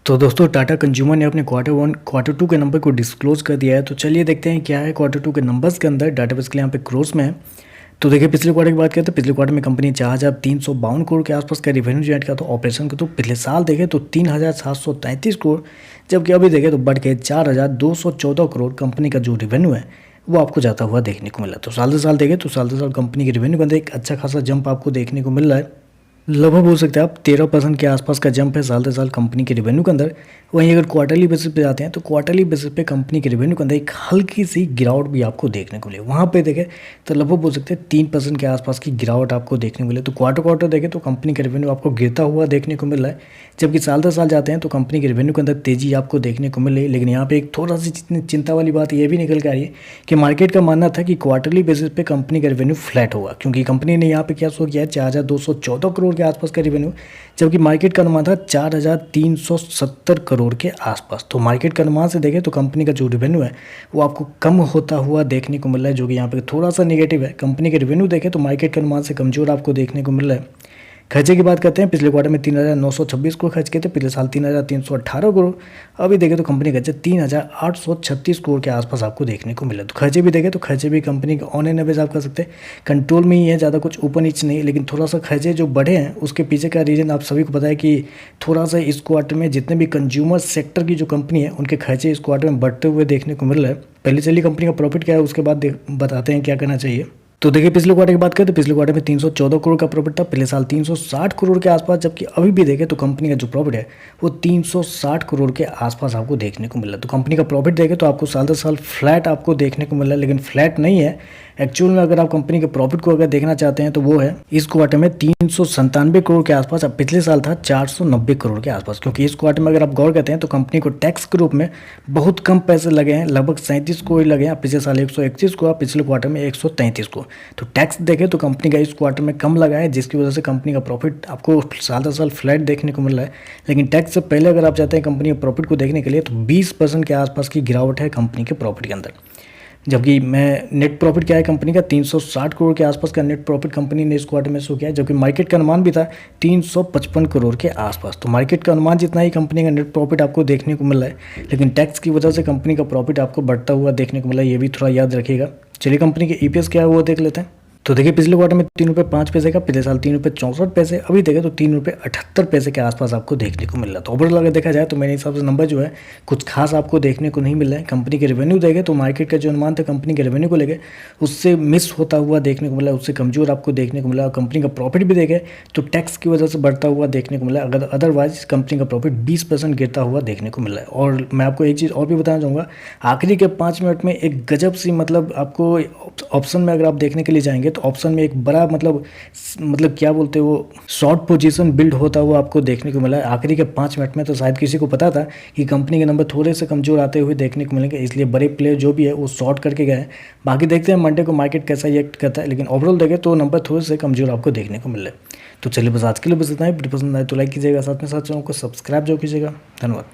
तो दोस्तों टाटा कंज्यूमर ने अपने क्वार्टर 2 के नंबर को डिस्क्लोज कर दिया है। तो चलिए देखते हैं क्या है क्वार्टर 2 के नंबर्स के अंदर। डाटाबेस के लिए यहाँ पे क्रोज में है। तो देखिए पिछले क्वार्टर की बात करें तो पिछले क्वार्टर में कंपनी 4,352 करोड़ के आसपास का रिवेन्यू जनरेट किया। तो ऑपरेशन को तो पिछले साल देखें तो 3,733 करोड़, जबकि अभी देखें तो बढ़ के 4,214 करोड़ कंपनी का जो रिवेन्यू है वो आपको जाता हुआ देखने को मिला। तो साल से साल देखें तो साल से साल कंपनी के रिवेन्यू के अंदर एक अच्छा खासा जंप आपको देखने को मिल रहा है। लगभग बोल सकते हैं आप 13% के आसपास का जंप है साल से साल कंपनी के रेवेन्यू के अंदर। वहीं अगर क्वार्टरली बेसिस पे जाते हैं तो क्वार्टरली बेसिस पे कंपनी के रेवेन्यू के अंदर एक हल्की सी गिरावट भी आपको देखने को मिले। वहाँ पे देखें तो लगभग बोल सकते हैं 3% के आसपास की गिरावट आपको देखने को मिले। तो क्वार्टर देखें तो कंपनी का रेवेन्यू आपको गिरता हुआ देखने को मिल रहा है, जबकि साल दर साल जाते हैं तो कंपनी के रेवेन्यू के अंदर तेजी आपको देखने को मिल रही है। लेकिन यहाँ पे एक थोड़ा सी चिंता वाली बात ये भी निकल के आ रही है कि मार्केट का मानना था कि क्वार्टरली बेसिस पे कंपनी का रेवेन्यू फ्लैट होगा, क्योंकि कंपनी ने यहाँ पे क्या शो किया है 4,214 करोड़ के आसपास का रेवेन्यू, जबकि मार्केट का अनुमान था 4,370 करोड़ के आसपास। तो मार्केट का अनुमान से देखें तो कंपनी का जो रेवेन्यू है वो आपको कम होता हुआ देखने को मिल रहा है, जो कि यहाँ पे थोड़ा सा नेगेटिव है। कंपनी के रेवेन्यू देखें तो मार्केट के अनुमान से कमजोर आपको देखने को मिल रहा है। खर्चे की बात करते हैं, पिछले क्वार्टर में 3,926 करोड़ खर्च किए थे, पिछले साल 3,318 करोड़। अभी देखें तो कंपनी खर्चे 3,836 करोड़ के आसपास आपको देखने को मिला। तो खर्चे भी देखें तो खर्चे भी कंपनी के ऑन एन एवरेज आप कर सकते हैं कंट्रोल में ही है, ज़्यादा कुछ ऊपर नीचे नहीं। लेकिन थोड़ा सा खर्चे जो बढ़े हैं उसके पीछे का रीज़न आप सभी को पता है कि थोड़ा सा इस क्वार्टर में जितने भी कंज्यूमर सेक्टर की जो कंपनी है उनके खर्चे इस क्वार्टर में बढ़ते हुए देखने को मिल रहा है। पहले चलिए कंपनी का प्रॉफिट क्या है उसके बाद बताते हैं क्या करना चाहिए। तो देखिए पिछले क्वार्टर की बात करें तो पिछले क्वार्टर में 314 करोड़ का प्रॉफिट था, पिछले साल 360 करोड़ के आसपास, जबकि अभी भी देखें तो कंपनी का जो प्रॉफिट है वो 360 करोड़ के आसपास आपको देखने को मिला। तो कंपनी का प्रॉफिट देखें तो आपको साल दर साल फ्लैट आपको देखने को मिला, लेकिन फ्लैट नहीं है एक्चुअल में। अगर आप कंपनी के प्रॉफिट को अगर देखना चाहते हैं तो वो है इस क्वार्टर में 397 करोड़ के आसपास। अब पिछले साल था 490 करोड़ के आसपास, क्योंकि इस क्वार्टर में अगर आप गौर करते हैं तो कंपनी को टैक्स के रूप में बहुत कम पैसे लगे हैं, लगभग 37 को ही लगे हैं। पिछले साल 131 को, पिछले क्वार्टर में 133 को। तो टैक्स देखें तो कंपनी का इस क्वार्टर में कम लगा है, जिसकी वजह से कंपनी का प्रॉफिट आपको साल दर साल फ्लैट देखने को मिल रहा है। लेकिन टैक्स से पहले अगर आप चाहते हैं कंपनी के प्रॉफिट को देखने के लिए तो 20% के आसपास की गिरावट है कंपनी के प्रॉफिट के अंदर। जबकि मैं नेट प्रॉफिट क्या है कंपनी का 360 करोड़ के आसपास का नेट प्रॉफिट कंपनी ने इस क्वार्टर में शो किया है, जबकि मार्केट का अनुमान भी था 355 करोड़ के आसपास। तो मार्केट का अनुमान जितना ही कंपनी का नेट प्रॉफिट आपको देखने को मिल रहा है, लेकिन टैक्स की वजह से कंपनी का प्रॉफिट आपको बढ़ता हुआ देखने को मिला है, ये भी थोड़ा याद रखिएगा। चलिए कंपनी के ईपीएस क्या है वो देख लेते हैं। तो देखिए पिछले क्वार्टर में 3 रुपये 5 पैसे का, पिछले साल 3 रुपये 64 पैसे, अभी देखें तो 3 रुपये 78 पैसे के आसपास आपको देखने को मिल रहा है। तो ओवरऑल अगर देखा जाए तो मेरे हिसाब से नंबर जो है कुछ खास आपको देखने को नहीं मिल रहा है। कंपनी के रेवेन्यू देखें तो मार्केट का जो अनुमान था कंपनी के रेवेन्यू को लेकर उससे मिस होता हुआ देखने को मिला, उससे कमजोर आपको देखने को मिला। और कंपनी का प्रॉफिट भी देखें तो टैक्स की वजह से बढ़ता हुआ देखने को मिला, अगर अदरवाइज कंपनी का प्रॉफिट 20% गिरता हुआ देखने को मिल रहा है। और मैं आपको एक चीज़ और भी बताना चाहूँगा, आखिरी के 5 मिनट में एक गजब सी मतलब आपको ऑप्शन में अगर आप देखने के लिए जाएंगे तो ऑप्शन में एक बड़ा मतलब क्या बोलते हैं वो शॉर्ट पोजीशन बिल्ड होता हुआ आपको देखने को मिला है आखिरी के 5 मिनट में। तो शायद किसी को पता था कि कंपनी के नंबर थोड़े से कमजोर आते हुए देखने को मिलेंगे, इसलिए बड़े प्लेयर जो भी है वो शॉर्ट करके गए हैं। बाकी देखते हैं मंडे को मार्केट कैसा रिएक्ट करता है, लेकिन ओवरऑल देखें तो नंबर थोड़े से कमजोर आपको देखने को मिल रहे हैं। तो चलिए बस आज के लिए बस इतना ही। वीडियो पसंद आए तो लाइक कीजिएगा, साथ में साथ चैनल को सब्सक्राइब जो कीजिएगा। धन्यवाद।